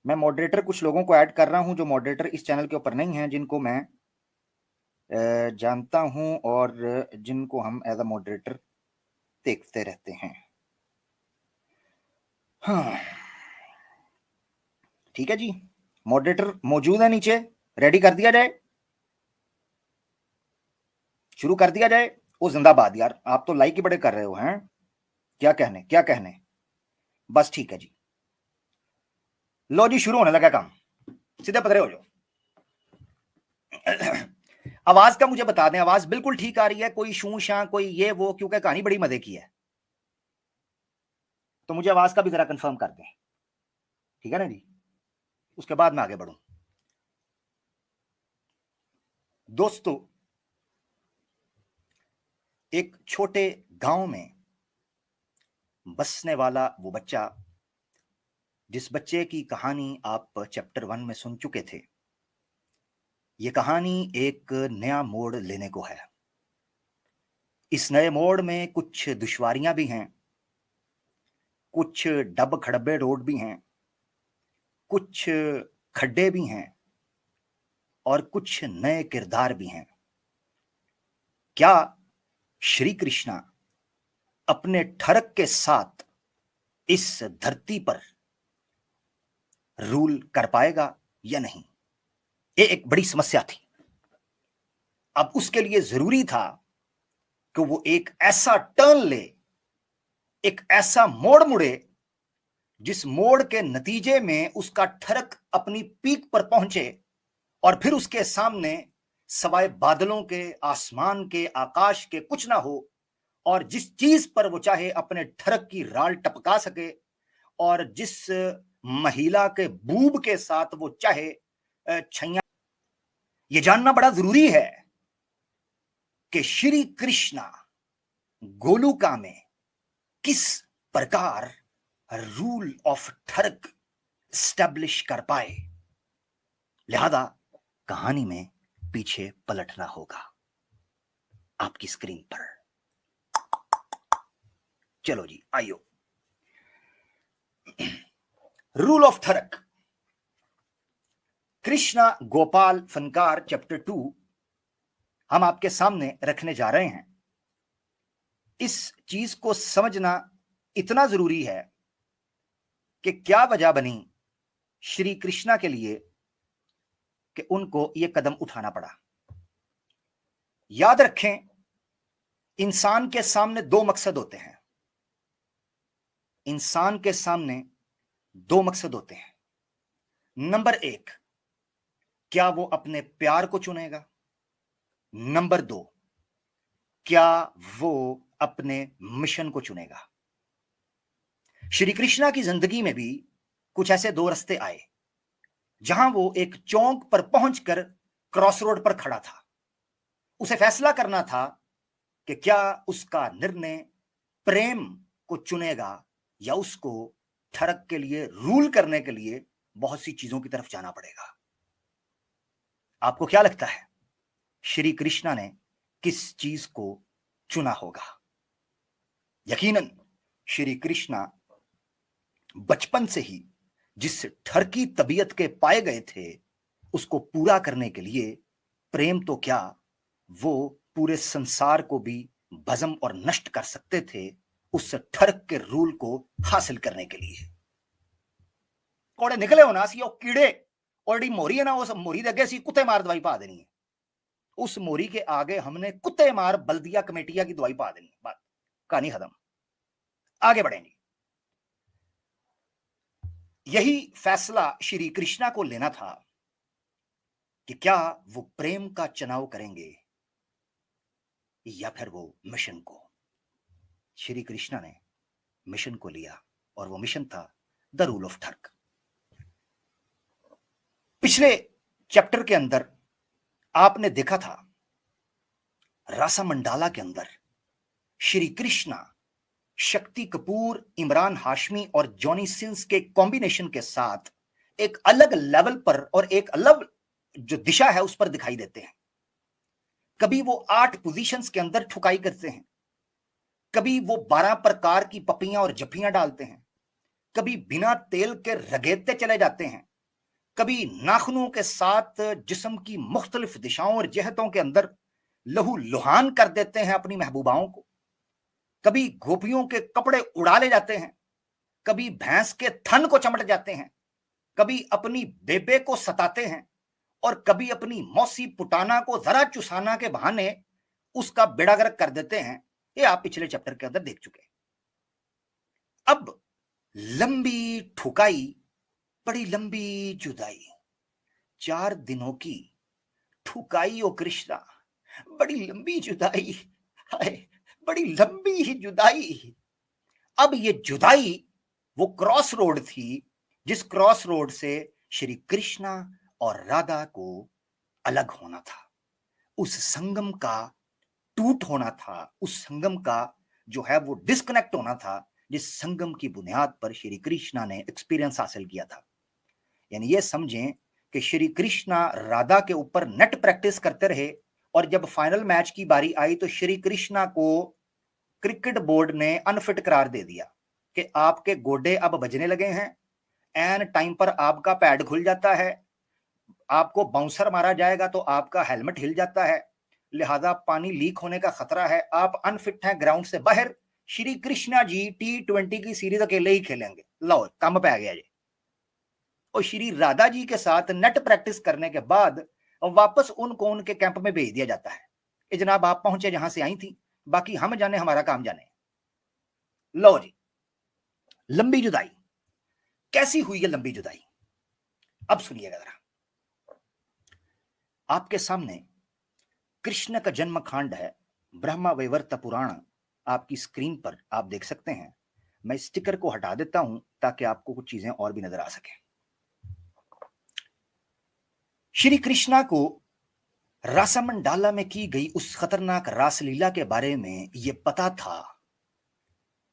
मैं मॉडरेटर कुछ लोगों को ऐड कर रहा हूं जो मॉडरेटर इस चैनल के ऊपर नहीं हैं, जिनको मैं जानता हूं और जिनको हम एज अ मॉडरेटर देखते रहते हैं। हाँ ठीक है जी, मॉडरेटर मौजूद है नीचे, रेडी कर दिया जाए, शुरू कर दिया जाए। ओ जिंदाबाद यार, आप तो लाइक ही बड़े कर रहे हो हैं, क्या कहने क्या कहने। बस ठीक है जी, लो जी शुरू होने लगा काम, सीधे पतरे हो जाओ। आवाज का मुझे बता दें, आवाज बिल्कुल ठीक आ रही है? कोई शू शा कोई ये वो, क्योंकि कहानी बड़ी मजे की है, तो मुझे आवाज का भी जरा कंफर्म कर दें, ठीक है ना जी? उसके बाद मैं आगे बढ़ूं। दोस्तों, एक छोटे गांव में बसने वाला वो बच्चा, जिस बच्चे की कहानी आप चैप्टर 1 में सुन चुके थे, ये कहानी एक नया मोड़ लेने को है। इस नए मोड़ में कुछ दुश्वारियां भी हैं, कुछ डब खड़बे रोड भी हैं, कुछ खड्डे भी हैं और कुछ नए किरदार भी हैं। क्या श्री कृष्णा अपने ठरक के साथ इस धरती पर रूल कर पाएगा या नहीं? ये एक बड़ी समस्या थी। अब उसके लिए जरूरी था कि वो एक ऐसा टर्न ले, एक ऐसा मोड़ मुड़े, जिस मोड़ के नतीजे में उसका ठरक अपनी पीक पर पहुंचे और फिर उसके सामने सवाए बादलों के, आसमान के, आकाश के कुछ ना हो, और जिस चीज पर वो चाहे अपने ठरक की राल टपका सके, और जिस महिला के बूब के साथ वो चाहे छैया। ये जानना बड़ा जरूरी है कि श्री कृष्णा गोलुका में किस प्रकार रूल ऑफ ठरक स्टैब्लिश कर पाए। लिहाजा कहानी में पीछे पलटना होगा आपकी स्क्रीन पर। चलो जी आइयो। रूल ऑफ ठरक, कृष्णा गोपाल फनकार चैप्टर 2 हम आपके सामने रखने जा रहे हैं। इस चीज को समझना इतना जरूरी है कि क्या वजह बनी श्री कृष्णा के लिए कि उनको यह कदम उठाना पड़ा। याद रखें, इंसान के सामने दो मकसद होते हैं। इंसान के सामने दो मकसद होते हैं। नंबर एक, क्या वो अपने प्यार को चुनेगा? नंबर दो, क्या वो अपने मिशन को चुनेगा? श्री कृष्णा की जिंदगी में भी कुछ ऐसे दो रास्ते आए, जहां वो एक चौक पर पहुंचकर क्रॉस रोड पर खड़ा था। उसे फैसला करना था कि क्या उसका निर्णय प्रेम को चुनेगा या उसको ठरक के लिए, रूल करने के लिए बहुत सी चीजों की तरफ जाना पड़ेगा। आपको क्या लगता है श्री कृष्णा ने किस चीज को चुना होगा? यकीनन श्री कृष्णा बचपन से ही जिस ठरकी तबीयत के पाए गए थे, उसको पूरा करने के लिए प्रेम तो क्या, वो पूरे संसार को भी भस्म और नष्ट कर सकते थे उस ठरक के रूल को हासिल करने के लिए। कोड़े निकले हो ना सी कीड़े, ऑलरेडी मोरी है ना, उस मोरी के अगे सी कुत्ते मार दवाई पा देनी है। उस मोरी के आगे हमने कुत्ते मार बल्दिया कमेटिया की दवाई पा देनी है। बात कहानी खत्म, आगे बढ़ेंगे। यही फैसला श्री कृष्णा को लेना था कि क्या वो प्रेम का चुनाव करेंगे या फिर वो मिशन को। श्री कृष्णा ने मिशन को लिया और वो मिशन था द रूल ऑफ ठरक। पिछले चैप्टर के अंदर आपने देखा था, रासा मंडाला के अंदर श्री कृष्णा शक्ति कपूर, इमरान हाशमी और जॉनी सिंस के कॉम्बिनेशन के साथ एक अलग लेवल पर और एक अलग जो दिशा है उस पर दिखाई देते हैं। कभी वो 8 पोजीशंस के अंदर ठुकाई करते हैं, कभी वो 12 प्रकार की पपियां और जफियां डालते हैं, कभी बिना तेल के रगेदते चले जाते हैं, कभी नाखूनों के साथ जिस्म की मुख्तलिफ दिशाओं और जहतों के अंदर लहू लुहान कर देते हैं अपनी महबूबाओं को, कभी गोपियों के कपड़े उड़ा ले जाते हैं, कभी भैंस के थन को चमट जाते हैं, कभी अपनी बेबे को सताते हैं, और कभी अपनी मौसी पुटाना को जरा चुसाना के बहाने उसका बेड़ा गर्क कर देते हैं। ये आप पिछले चैप्टर के अंदर देख चुके हैं। अब लंबी ठुकाई, बड़ी लंबी जुदाई, 4 दिनों की ठुकाई ओ कृष्णा, बड़ी लंबी जुदाई, हाय बड़ी लंबी ही जुदाई। अब ये जुदाई वो क्रॉस रोड थी जिस क्रॉस रोड से श्री कृष्णा और राधा को अलग होना था, उस संगम का टूट होना था, उस संगम का जो है वो डिस्कनेक्ट होना था, जिस संगम की बुनियाद पर श्री कृष्णा ने एक्सपीरियंस हासिल किया था। यानी ये समझें कि श्री कृष्णा राधा के ऊपर नेट प्रैक्टिस करते रहे, और जब फाइनल मैच की बारी आई तो श्री कृष्णा को क्रिकेट बोर्ड ने अनफिट करार दे दिया कि आपके गोडे अब बजने लगे हैं, एन टाइम पर आपका पैड खुल जाता है, आपको बाउंसर मारा जाएगा तो आपका हेलमेट हिल जाता है, लिहाजा पानी लीक होने का खतरा है, आप अनफिट हैं, ग्राउंड से बाहर। श्री कृष्णा जी T20 की सीरीज अकेले ही खेलेंगे। लो कम पे आ गया जी। और श्री राधा जी के साथ नेट प्रैक्टिस करने के बाद वापस उनको उनके कैंप में भेज दिया जाता है कि जनाब आप पहुंचे जहां से आई थी, बाकी हम जाने हमारा काम जाने। लो जी, लंबी जुदाई कैसी हुई है? लंबी जुदाई अब सुनिएगा जरा। आपके सामने कृष्ण का जन्म कांड है, ब्रह्मा वैवर्त पुराण आपकी स्क्रीन पर आप देख सकते हैं। मैं स्टिकर को हटा देता हूं ताकि आपको कुछ चीजें और भी नजर आ सके। श्री कृष्णा को रासमंडाला में की गई उस खतरनाक रासलीला के बारे में यह पता था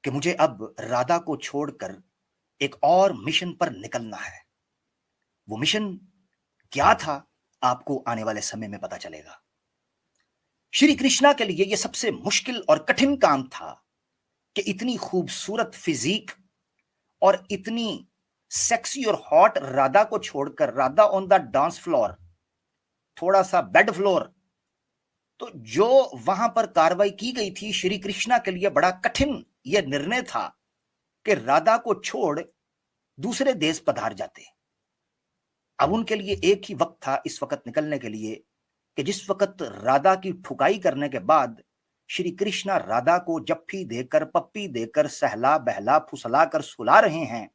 कि मुझे अब राधा को छोड़कर एक और मिशन पर निकलना है। वो मिशन क्या था आपको आने वाले समय में पता चलेगा। श्री कृष्णा के लिए यह सबसे मुश्किल और कठिन काम था कि इतनी खूबसूरत फिजिक और इतनी सेक्सी और हॉट राधा को छोड़कर, Radha on the dance floor, थोड़ा सा बेड फ्लोर, तो जो वहां पर कार्रवाई की गई थी श्री कृष्णा के लिए बड़ा कठिन यह निर्णय था कि राधा को छोड़ दूसरे देश पधार जाते। अब उनके लिए एक ही वक्त था इस वक्त निकलने के लिए कि जिस वक्त राधा की ठुकाई करने के बाद श्री कृष्णा राधा को जप्फी देकर, पप्पी देकर, सहला बहला फुसला कर सुला रहे हैं।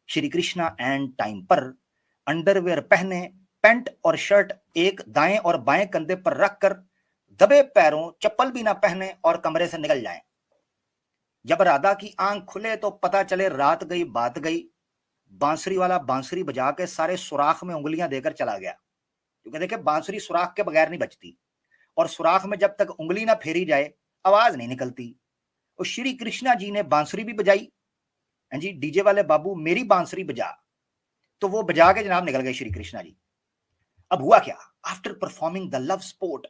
श्री कृष्णा एंड टाइम पर अंडरवेयर पहने, पैंट और शर्ट एक दाएं और बाएं कंधे पर रखकर, दबे पैरों, चप्पल भी ना पहने और कमरे से निकल जाएं। जब राधा की आंख खुले तो पता चले रात गई बात गई। बांसुरी वाला बांसुरी बजा के सारे सुराख में उंगलियां देकर चला गया, क्योंकि देखिए बांसुरी सुराख के बगैर नहीं बजती, और सुराख में जब तक उंगली ना फेरी जाए आवाज नहीं निकलती। और श्री कृष्णा जी ने बांसुरी भी बजाई, जी डीजे वाले बाबू मेरी बांसुरी बजा, तो वो बजा के जनाब निकल गए श्री कृष्णा जी। अब हुआ क्या? After performing the love sport,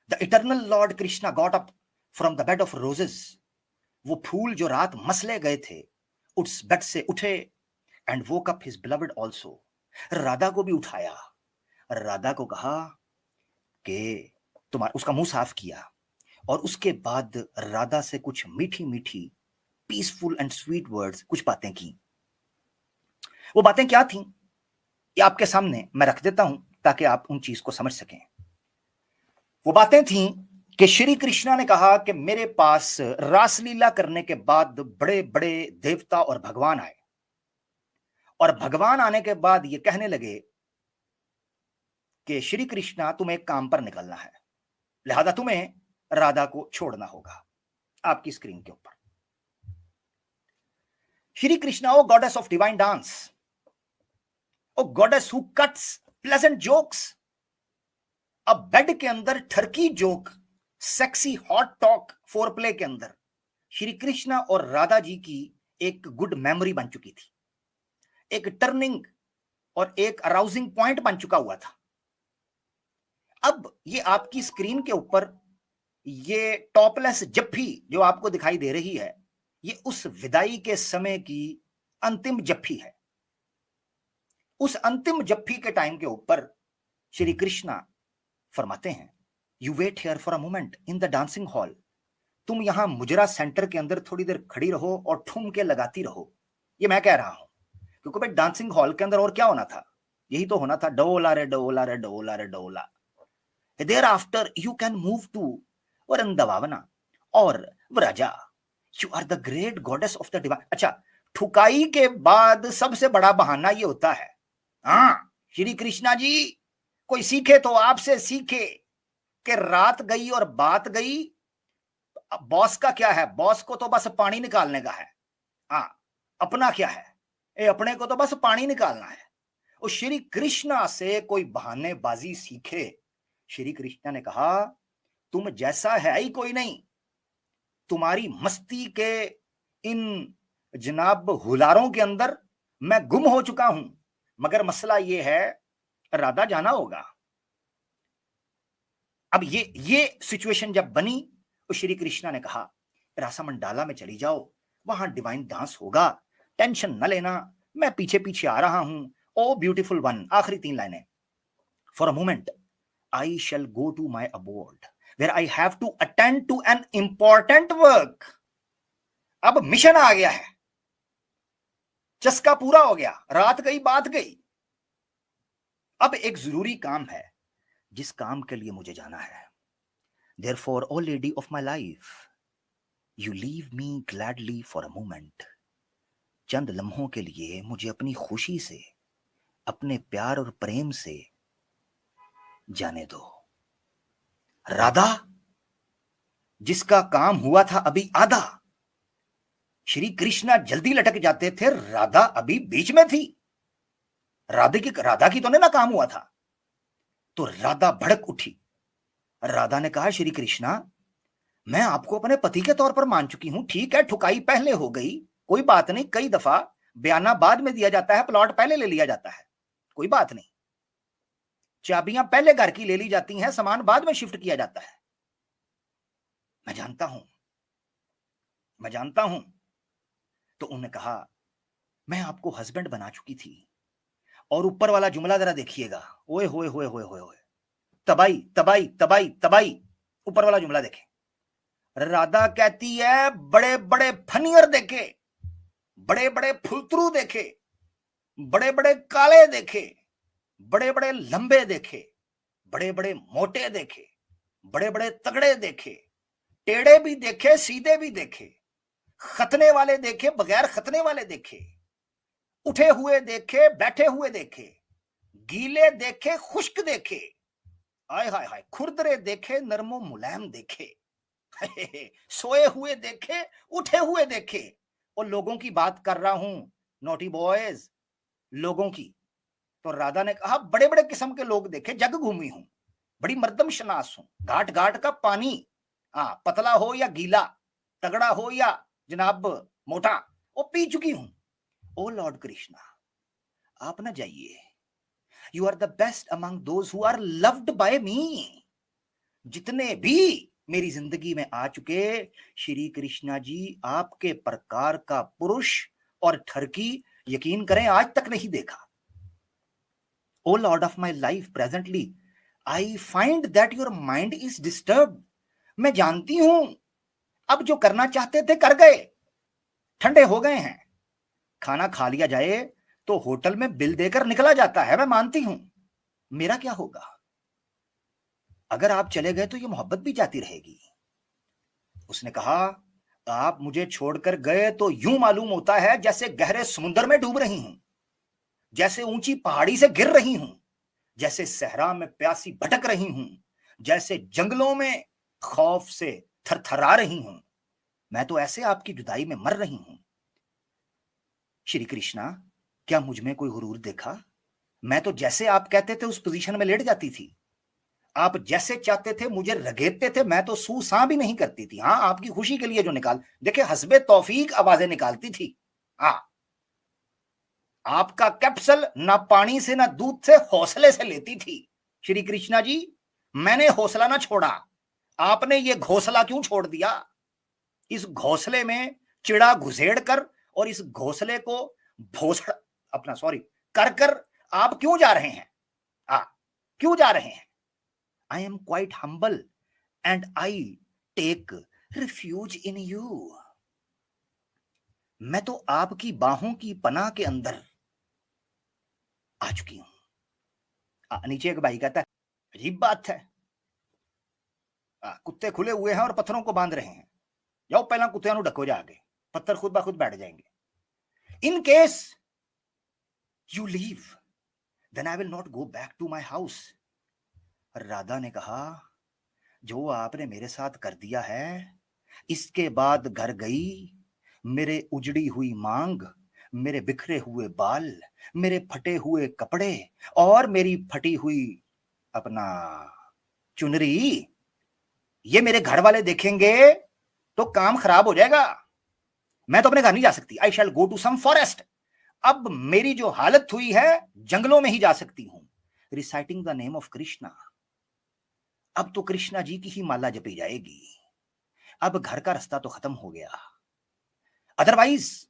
the eternal Lord Krishna got up from the bed of roses. वो फूल जो रात मसले गए थे उस बेड से उठे, and woke up his beloved also. Radha को भी उठाया, राधा को कहा कि तुम्हारा, उसका मुंह साफ किया, और उसके बाद राधा से कुछ मीठी मीठी पीसफुल एंड स्वीट वर्ड्स, कुछ बातें की। वो बातें क्या थीं ये आपके सामने मैं रख देता हूं ताकि आप उन चीज को समझ सकें। वो बातें थीं कि श्री कृष्णा ने कहा कि मेरे पास रासलीला करने के बाद बड़े बड़े देवता और भगवान आए, और भगवान आने के बाद ये कहने लगे कि श्री कृष्णा तुम्हें एक काम पर निकलना है, लिहाजा तुम्हें राधा को छोड़ना होगा। आपकी स्क्रीन के ऊपर Shri Krishna, O goddess of divine dance, O goddess who cuts pleasant jokes. अब बेड के अंदर ठरकी joke, sexy hot talk, foreplay के अंदर श्री कृष्णा और राधा जी की एक गुड मेमोरी बन चुकी थी, एक टर्निंग और एक अराउजिंग पॉइंट बन चुका हुआ था। अब ये आपकी स्क्रीन के ऊपर ये टॉपलेस जप्फी जो आपको दिखाई दे रही है, ये उस विदाई के समय की अंतिम जप्फी है। उस अंतिम जप्फी के टाइम के ऊपर श्री कृष्णा फरमाते हैं, you wait here for a moment in the dancing hall. तुम यहां मुजरा सेंटर के अंदर थोड़ी देर खड़ी रहो और ठुमके लगाती रहो। ये मैं कह रहा हूं, क्योंकि भाई डांसिंग हॉल के अंदर और क्या होना था, यही तो होना था, डोला रे डोला रे डोला रे डोला। There after you can move to Vrindavana और Vraja. You are the great goddess of the divine. अच्छा, ठुकाई के बाद सबसे बड़ा बहाना ये होता है, हाँ श्री कृष्णा जी कोई सीखे तो आपसे सीखे कि रात गई और बात गई। बॉस का क्या है, बॉस को तो बस पानी निकालने का है। हाँ, अपना क्या है, ये अपने को तो बस पानी निकालना है। और श्री कृष्णा से कोई बहानेबाजी सीखे। श्री कृष्णा ने कहा, तुम जैसा है ही कोई नहीं। तुम्हारी मस्ती के इन जनाब हुलारों के अंदर मैं गुम हो चुका हूं, मगर मसला ये है, राधा जाना होगा। अब ये सिचुएशन जब बनी तो श्री कृष्णा ने कहा, रासा मंडाला में चली जाओ, वहां डिवाइन डांस होगा, टेंशन न लेना, मैं पीछे पीछे आ रहा हूं। ओ ब्यूटीफुल वन, आखिरी 3 लाइनें। For a moment I shall go to my abode where I have to attend to an important work. अब मिशन आ गया है, चस्का पूरा हो गया, रात गई बात गई। अब एक जरूरी काम है जिस काम के लिए मुझे जाना है। Therefore, O lady of my life, you leave me gladly for a moment. चंद लम्हों के लिए मुझे अपनी खुशी से, अपने प्यार और प्रेम से जाने दो। राधा, जिसका काम हुआ था अभी आधा, श्री कृष्णा जल्दी लटक जाते थे, राधा अभी बीच में थी। राधा की तो नहीं ना काम हुआ था। तो राधा भड़क उठी। राधा ने कहा, श्री कृष्णा, मैं आपको अपने पति के तौर पर मान चुकी हूं, ठीक है, ठुकाई पहले हो गई, कोई बात नहीं, कई दफा बयाना बाद में दिया जाता है, प्लॉट पहले ले लिया जाता है, कोई बात नहीं, चाबियां पहले घर की ले ली जाती हैं, सामान बाद में शिफ्ट किया जाता है। मैं जानता हूं, मैं जानता हूं। तो उन्होंने कहा, मैं आपको हस्बैंड बना चुकी थी। और ऊपर वाला जुमला जरा देखिएगा, ओए होए होए होए होए होए, तबाही तबाही तबाही तबाही। ऊपर वाला जुमला देखें। राधा कहती है, बड़े बड़े फनियर देखे, बड़े बड़े फुलतरू देखे, बड़े बड़े काले देखे, बड़े बड़े लंबे देखे, बड़े बड़े मोटे देखे, बड़े बड़े तगड़े देखे, टेढ़े भी देखे, सीधे भी देखे, खतने वाले देखे, बगैर खतने वाले देखे, उठे हुए देखे, बैठे हुए देखे, गीले देखे, खुश्क देखे, हाय हाय हाय, खुरदरे देखे, नरमो मुलायम देखे, सोए हुए देखे, उठे हुए देखे। और लोगों की बात कर रहा हूं, नोटी बॉयज, लोगों की। तो राधा ने कहा, बड़े बड़े किस्म के लोग देखे, जग घूमी हूं, बड़ी मर्दम शनास हूं, घाट घाट का पानी, पतला हो या गीला, तगड़ा हो या जनाब मोटा, वो पी चुकी हूं। ओ लॉर्ड कृष्णा, आप ना जाइए, you are the best among those who are loved by me. जितने भी मेरी जिंदगी में आ चुके, श्री कृष्णा जी आपके प्रकार का पुरुष और ठरकी, यकीन करें, आज तक नहीं देखा। O lord of my life, presently I find that your mind is disturb. मैं जानती हूं, अब जो करना चाहते थे कर गए, ठंडे हो गए हैं। खाना खा लिया जाए तो होटल में बिल देकर निकला जाता है, मैं मानती हूं। मेरा क्या होगा? अगर आप चले गए तो ये मोहब्बत भी जाती रहेगी। उसने कहा, आप मुझे छोड़कर गए तो यूं मालूम होता है जैसे गहरे समुद्र में डूब रही हूं, जैसे ऊंची पहाड़ी से गिर रही हूं, जैसे सहरा में प्यासी भटक रही हूं, जैसे जंगलों में खौफ से थरथरा रही हूं। मैं तो ऐसे आपकी जुदाई में मर रही हूं। श्री कृष्णा, क्या मुझ में कोई गुरूर देखा? मैं तो जैसे आप कहते थे उस पोजीशन में लेट जाती थी। आप जैसे चाहते थे मुझे रगेदते थे, मैं तो सू सा भी नहीं करती थी। हाँ, आपकी खुशी के लिए जो देखे हस्बे तौफीक आवाजें निकालती थी। हाँ, आपका कैप्सूल ना पानी से ना दूध से, हौसले से लेती थी। श्री कृष्णा जी, मैंने हौसला ना छोड़ा, आपने ये घोंसला क्यों छोड़ दिया? इस घोंसले में चिड़ा घुसेड़ कर और इस घोंसले को भोसड़ अपना कर आप क्यों जा रहे हैं? क्यों जा रहे हैं? I am quite humble and I take refuge in you. मैं तो आपकी बाहों की पनाह के अंदर आ चुकी हूं। नीचे एक भाई कहता है, अजीब बात है, कुत्ते खुले हुए हैं और पत्थरों को बांध रहे हैं। जाओ पहला कुत्तियां नु ढको जाके, पत्थर खुद ब खुद बैठ जाएंगे। In case you leave then I will not go back to my house. Radha ने कहा, जो आपने मेरे साथ कर दिया है, इसके बाद घर गई मेरे उजड़ी हुई मांग, मेरे बिखरे हुए बाल, मेरे फटे हुए कपड़े और मेरी फटी हुई अपना चुनरी, ये मेरे घर वाले देखेंगे तो काम खराब हो जाएगा। मैं तो अपने घर नहीं जा सकती। आई shall go to some forest. अब मेरी जो हालत हुई है, जंगलों में ही जा सकती हूं। Reciting the name of Krishna. अब तो कृष्णा जी की ही माला जपी जाएगी। अब घर का रास्ता तो खत्म हो गया। अदरवाइज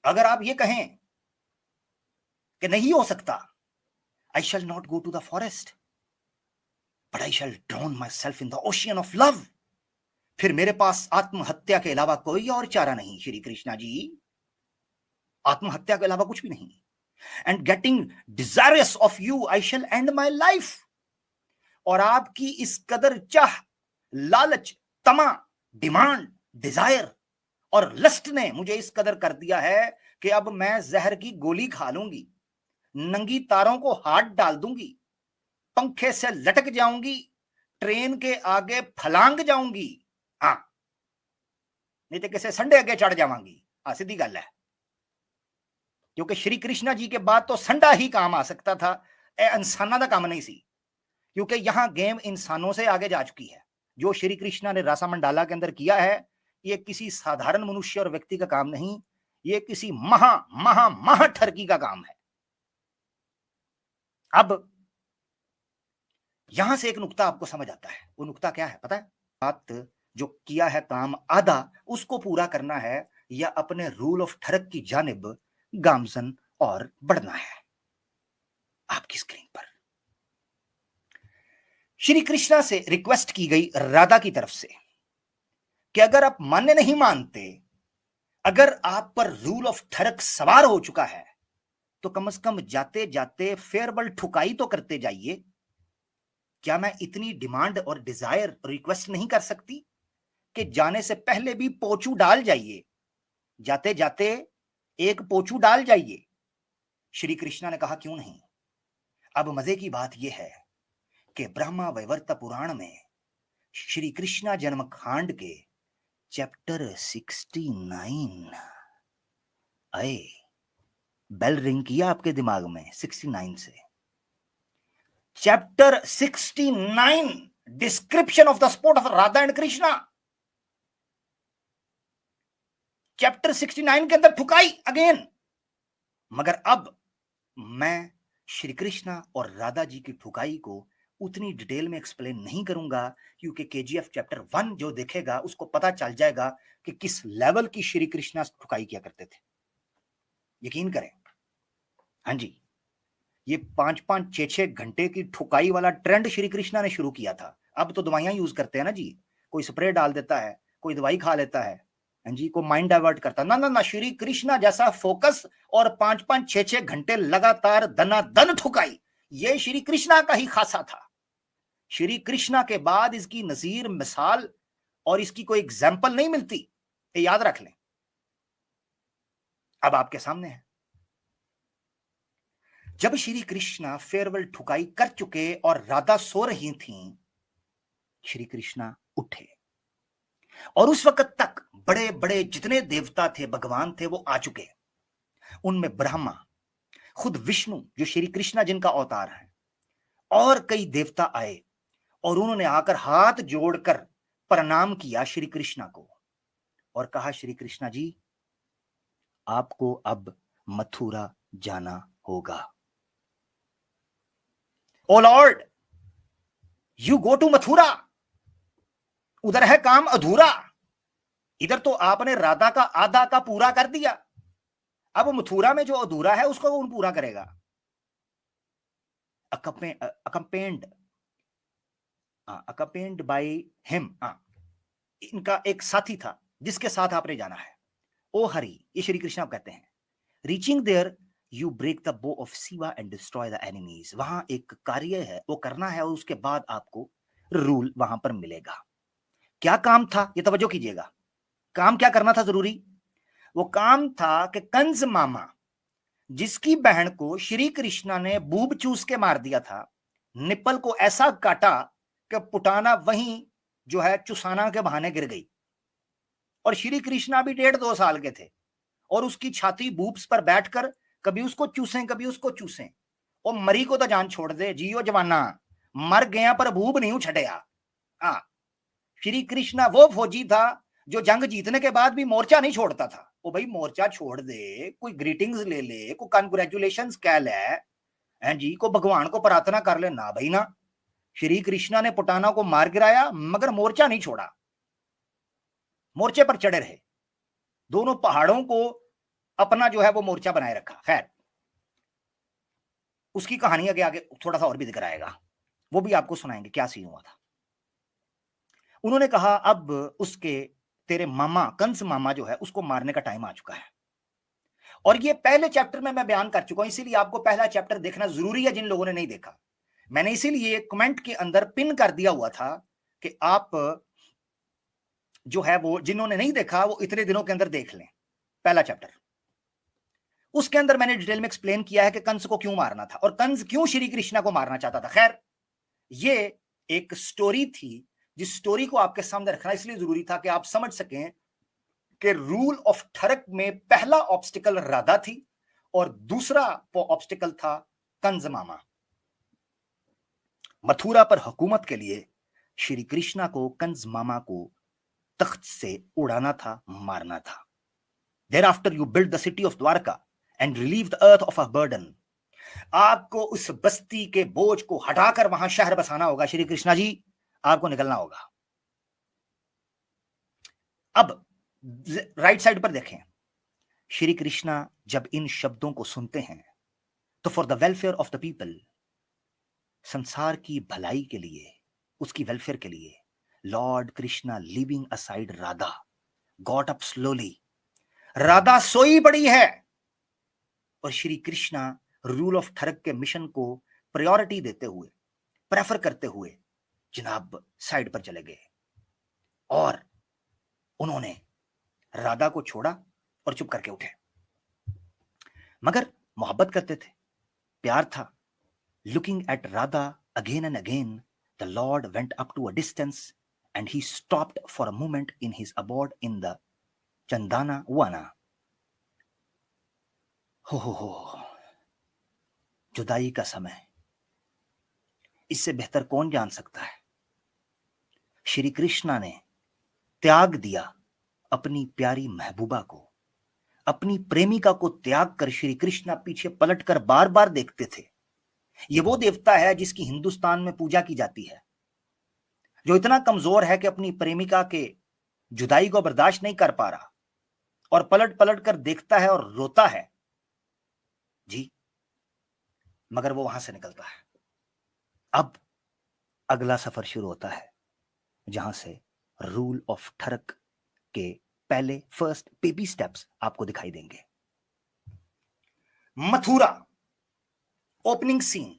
अगर आप ये कहें कि नहीं हो सकता, I shall not go to the forest but I shall drown myself in the ocean of love. फिर मेरे पास आत्महत्या के अलावा कोई और चारा नहीं श्री कृष्णा जी, आत्महत्या के अलावा कुछ भी नहीं। And getting desirous of you I shall end my life. और आपकी इस कदर चाह, लालच, तमा, डिमांड, डिजायर और लस्ट ने मुझे इस कदर कर दिया है कि अब मैं जहर की गोली खा लूंगी, नंगी तारों को हाथ डाल दूंगी, पंखे से लटक जाऊंगी, ट्रेन के आगे फलांग जाऊंगी, नहीं तो किसी संडे आगे चढ़ जावांगी। सीधी गल है, क्योंकि श्री कृष्णा जी के बाद तो संडा ही काम आ सकता था, इंसाना का काम नहीं सी, क्योंकि यहां गेम इंसानों से आगे जा चुकी है। जो श्री कृष्णा ने रासा मंडाला के अंदर किया है, ये किसी साधारण मनुष्य और व्यक्ति का काम नहीं, ये किसी महा महा महा ठरकी का काम है। अब यहां से एक नुक्ता आपको समझ आता है। वो नुक्ता क्या है पता है? बात जो किया है काम आधा, उसको पूरा करना है या अपने रूल ऑफ ठरक की जानिब गामजन और बढ़ना है। आपकी स्क्रीन पर श्री कृष्णा से रिक्वेस्ट की गई राधा की तरफ से कि अगर आप मानने नहीं मानते, अगर आप पर रूल ऑफ ठरक सवार हो चुका है, तो कम से कम जाते जाते फेयरवेल ठुकाई तो करते जाइए। क्या मैं इतनी डिमांड और डिजायर रिक्वेस्ट नहीं कर सकती कि जाने से पहले भी पोचू डाल जाइए, जाते जाते एक पोचू डाल जाइए। श्री कृष्णा ने कहा, क्यों नहीं। अब मजे की बात यह है कि ब्रह्मा वैवर्त पुराण में श्री कृष्णा जन्म कांड के चैप्टर 69 आए, बेल रिंग किया आपके दिमाग में 69 से। Chapter 69 description of the sport of Radha and Krishna. Chapter 69 के अंदर ठुकाई अगेन। मगर अब मैं श्री कृष्णा और राधा जी की ठुकाई को उतनी डिटेल में एक्सप्लेन नहीं करूंगा, क्योंकि केजीएफ चैप्टर 1 जो देखेगा उसको पता चल जाएगा कि किस लेवल की श्री कृष्णा ठुकाई किया करते थे। यकीन करें, हाँ जी, ये 5-5, 6-6 घंटे की ठुकाई वाला ट्रेंड श्री कृष्णा ने शुरू किया था। अब तो दवाइयां यूज करते हैं ना जी, कोई स्प्रे डाल देता है, कोई दवाई खा लेता है, हाँ जी, को माइंड डाइवर्ट करता। ना ना ना, श्री कृष्णा जैसा फोकस और 5-5, 6-6 घंटे लगातार दनादन ठुकाई, ये श्री कृष्णा का ही खासा था। श्री कृष्णा के बाद इसकी नजीर मिसाल और इसकी कोई एग्जाम्पल नहीं मिलती, ये याद रख लें। अब आपके सामने है, जब श्री कृष्णा फेयरवेल ठुकाई कर चुके और राधा सो रही थीं, श्री कृष्णा उठे और उस वक्त तक बड़े बड़े जितने देवता थे, भगवान थे, वो आ चुके। उनमें ब्रह्मा, खुद विष्णु जो श्री कृष्णा जिनका अवतार है, और कई देवता आए और उन्होंने आकर हाथ जोड़कर प्रणाम किया श्री कृष्णा को और कहा, श्री कृष्णा जी, आपको अब मथुरा जाना होगा। O lord, you go to Mathura. उधर है काम अधूरा, इधर तो आपने राधा का आधा का पूरा कर दिया। अब मथुरा में जो अधूरा है उसको कौन पूरा करेगा? accompanied by him, इनका एक साथी था जिसके साथ आपने जाना है। ओ हरि, ये श्री कृष्ण कहते हैं, reaching there you break the bow of Shiva and destroy the enemies. वहां एक कार्य है वो करना है और उसके बाद आपको रूल वहां पर मिलेगा। क्या काम था, ये तवज्जो कीजिएगा, काम क्या करना था जरूरी? वो काम था कि कंस मामा जिसकी बहन को श्री कृष्णा ने बूब चूस के मार दिया था, निप्पल को ऐसा काटा कि पुटाना वहीं जो है चुसाना के बहाने गिर गई, और श्री कृष्णा भी 1.5-2 साल के थे, और उसकी छाती बूब्स पर बैठकर कभी उसको चूसें कभी उसको चूसें। और मरी को तो जान छोड़ दे, जियो जवाना, मर गया पर बूब नहीं उछटया। हाँ, श्री कृष्णा वो फौजी था जो जंग जीतने के बाद भी मोर्चा नहीं छोड़ता था। ओ भाई मोर्चा छोड़ दे, कोई ग्रीटिंग्स ले ले, कोई कंग्रेचुलेशंस कह ले, हैं जी, को भगवान को प्रार्थना कर ले, ना भाई ना। श्री कृष्णा ने पुटाना को मार गिराया मगर मोर्चा नहीं छोड़ा, मोर्चे पर चढ़े रहे, दोनों पहाड़ों को अपना जो है वो मोर्चा बनाए रखा। खैर, उसकी कहानी आगे आगे थोड़ा सा और भी दिख आएगा, वो भी आपको सुनाएंगे क्या सीन हुआ था। उन्होंने कहा अब उसके तेरे मामा कंस मामा जो है उसको मारने का टाइम आ चुका है, और ये पहले चैप्टर में मैं बयान कर चुका हूं, इसीलिए आपको पहला चैप्टर देखना जरूरी है जिन लोगों ने नहीं देखा। मैंने इसीलिए कमेंट के अंदर पिन कर दिया हुआ था कि आप जो है वो जिन्होंने नहीं देखा वो इतने दिनों के अंदर देख लें पहला चैप्टर। उसके अंदर मैंने डिटेल में एक्सप्लेन किया है कि कंस को क्यों मारना था और कंस क्यों श्री कृष्णा को मारना चाहता था। खैर, ये एक स्टोरी थी, जिस स्टोरी को आपके सामने रखना इसलिए जरूरी था कि आप समझ सकें कि रूल ऑफ ठरक में पहला ऑब्स्टिकल राधा थी और दूसरा ऑब्स्टिकल था कंस मामा। मथुरा पर हुकूमत के लिए श्री कृष्णा को कंस मामा को तख्त से उड़ाना था, मारना था। Thereafter you build the city of Dwarka and relieve the earth of a burden. आपको उस बस्ती के बोझ को हटाकर वहां शहर बसाना होगा श्री कृष्णा जी, आपको निकलना होगा। अब राइट साइड पर देखें, श्री कृष्णा जब इन शब्दों को सुनते हैं तो for the welfare of the people, संसार की भलाई के लिए, उसकी वेलफेयर के लिए, Lord Krishna leaving aside Radha got up slowly. Radha सोई पड़ी है और श्री कृष्णा रूल ऑफ ठरक के मिशन को प्रायोरिटी देते हुए, प्रेफर करते हुए जनाब साइड पर चले गए और उन्होंने राधा को छोड़ा और चुप करके उठे। मगर मोहब्बत करते थे, प्यार था। Looking at Radha again and again, the lord went up to a distance and he stopped for a moment in his abode in the Chandana Vana. हो, जुदाई का समय, इससे बेहतर कौन जान सकता है। श्री कृष्णा ने त्याग दिया अपनी प्यारी महबूबा को, अपनी प्रेमिका को त्याग कर श्री कृष्णा पीछे पलटकर बार बार देखते थे। ये वो देवता है जिसकी हिंदुस्तान में पूजा की जाती है, जो इतना कमजोर है कि अपनी प्रेमिका के जुदाई को बर्दाश्त नहीं कर पा रहा और पलट पलट कर देखता है और रोता है जी, मगर वो वहां से निकलता है। अब अगला सफर शुरू होता है जहां से रूल ऑफ ठरक के पहले फर्स्ट बेबी स्टेप्स आपको दिखाई देंगे। मथुरा ओपनिंग सीन,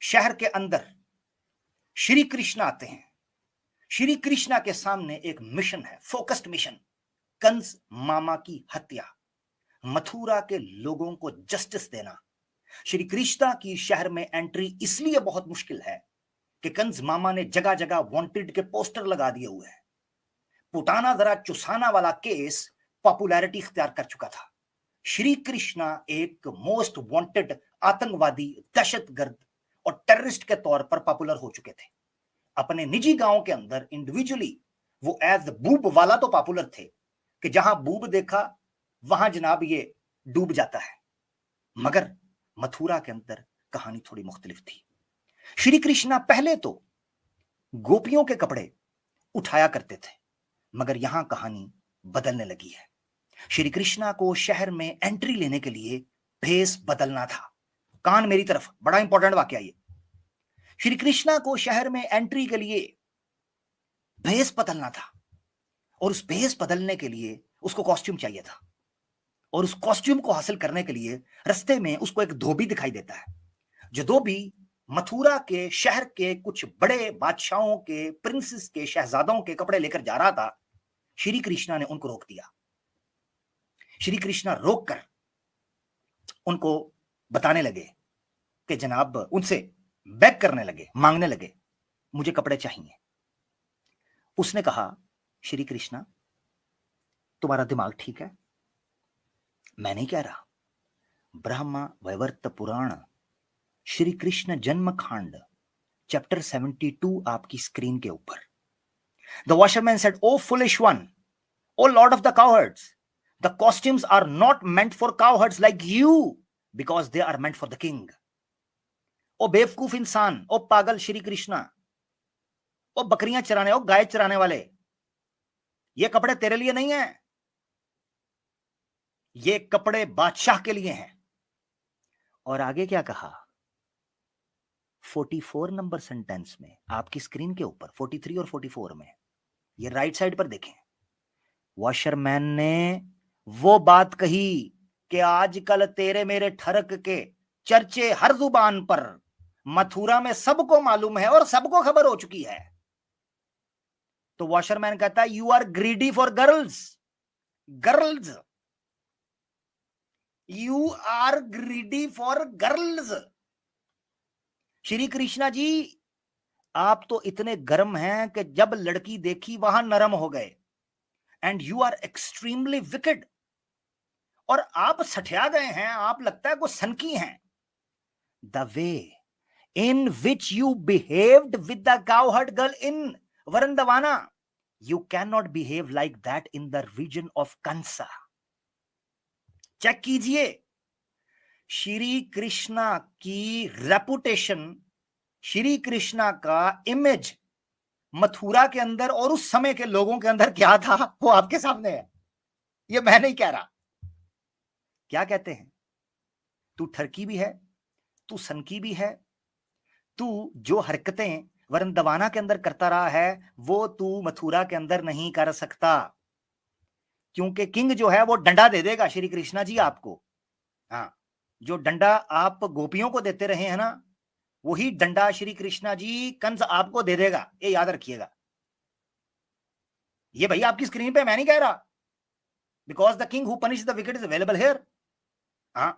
शहर के अंदर श्री कृष्ण आते हैं। श्री कृष्णा के सामने एक मिशन है, फोकस्ड मिशन, कंस मामा की हत्या, मथुरा के लोगों को जस्टिस देना। श्री कृष्णा की शहर में एंट्री इसलिए बहुत मुश्किल है कि कंस मामा ने जगह जगह वांटेड के पोस्टर लगा दिए हुए हैं। पुटाना जरा चुसाना वाला केस पॉपुलैरिटी इख्तियार कर चुका था। श्री कृष्णा एक मोस्ट वांटेड आतंकवादी, दहशतगर्द और टेररिस्ट के तौर पर पॉपुलर हो चुके थे। अपने निजी गांव के अंदर इंडिविजुअली वो एज बूब वाला तो पॉपुलर थे कि जहां बूब देखा वहां जनाब ये डूब जाता है। मगर मथुरा के अंदर कहानी थोड़ी मुख्तलिफ थी। श्री कृष्णा पहले तो गोपियों के कपड़े उठाया करते थे, मगर यहां कहानी बदलने लगी है। श्री कृष्णा को शहर में एंट्री लेने के लिए भेष बदलना था। कान मेरी तरफ, बड़ा इंपॉर्टेंट वाक्य ये। श्री कृष्णा को शहर में एंट्री के लिए भेष बदलना था, और उस भेष बदलने के लिए उसको कॉस्ट्यूम चाहिए था, और उस कॉस्ट्यूम को हासिल करने के लिए रास्ते में उसको एक धोबी दिखाई देता है। जो धोबी मथुरा के शहर के कुछ बड़े बादशाहों के, प्रिंसेस के, शहजादों के कपड़े लेकर जा रहा था। श्री कृष्णा ने उनको रोक दिया। श्री कृष्णा रोककर उनको बताने लगे कि जनाब, उनसे बेग करने लगे, मांगने लगे, मुझे कपड़े चाहिए। उसने कहा, श्री कृष्णा तुम्हारा दिमाग ठीक है? मैं नहीं कह रहा। ब्रह्मा वैवर्त पुराण श्री कृष्ण जन्म कांड चैप्टर 72 आपकी स्क्रीन के ऊपर। The washerman said, O foolish one, O lord of the cowherds, the costumes are not meant for cowherds like you, because they are meant for the king. O बेवकूफ इंसान, ओ पागल श्री कृष्णा, ओ बकरियां चराने, ओ गाय चराने वाले, ये कपड़े तेरे लिए नहीं है, ये कपड़े बादशाह के लिए हैं। और आगे क्या कहा? 44 नंबर सेंटेंस में आपकी स्क्रीन के ऊपर, 43 और 44 में, ये राइट साइड पर देखें। वॉशरमैन ने वो बात कही कि आजकल तेरे मेरे ठरक के चर्चे हर जुबान पर, मथुरा में सबको मालूम है और सबको खबर हो चुकी है। तो वॉशरमैन कहता है, you are greedy for girls, girls, you are greedy for girls. Shri Krishna ji, आप तो इतने गर्म हैं कि जब लड़की देखी वहां नरम हो गए। And you are extremely wicked, और आप सठिया गए हैं, आप लगता है कुछ सनकी हैं। The way in which you behaved with the cowherd girl in Vrindavana, you can not behave like that in the region of Kansa. Check कीजिए, श्री कृष्णा की रेपुटेशन, श्री कृष्णा का इमेज मथुरा के अंदर और उस समय के लोगों के अंदर क्या था, वो आपके सामने है। ये मैं नहीं कह रहा। क्या कहते हैं? तू ठरकी भी है, तू सनकी भी है, तू जो हरकतें वरंदवाना के अंदर करता रहा है वो तू मथुरा के अंदर नहीं कर सकता, क्योंकि किंग जो है वो डंडा दे देगा श्री कृष्णा जी आपको। हाँ, जो डंडा आप गोपियों को देते रहे हैं ना, वही डंडा श्री कृष्णा जी कंस आपको दे देगा, ये याद रखिएगा। ये भैया आपकी स्क्रीन पे, मैं नहीं कह रहा, because the king who punish the wicket is available here. हाँ,